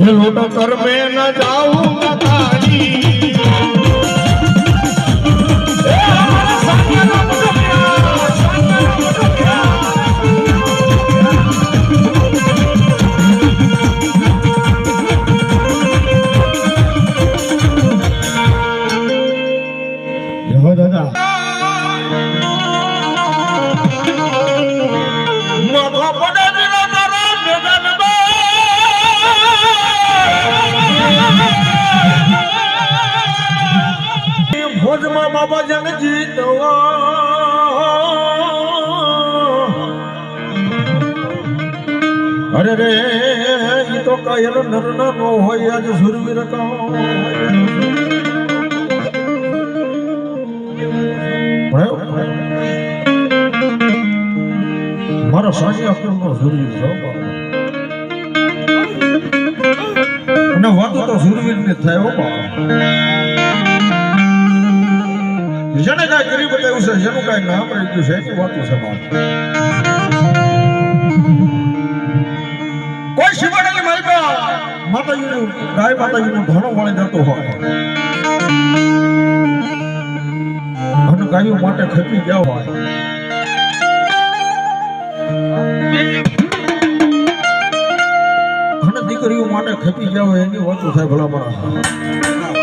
લોટો કરમે ન જાઉં ન તારી બાબા જંગ જીતવા અરે રે ઈ તો કાયલ નર નો હોય આજ સુરવીર કા મારા સાચી અકલ નો સુરવીર છો અને વાતો તો સુરવીર ને થાય હો જેને કાંઈ કરી બતાવ્યું છે જેનું કાંઈ નામ રહી ગયું છે એની વાતો છે કોઈ શિવાડાની માલિકા માતાજીનું ગાય માતાજીનું ઘણો વાળી જતો હોય અને ગાયો માટે ખેપી ગયા હોય અને દીકરીઓ માટે ખેપી ગયા હોય એની વાતો થાય ભલા મારા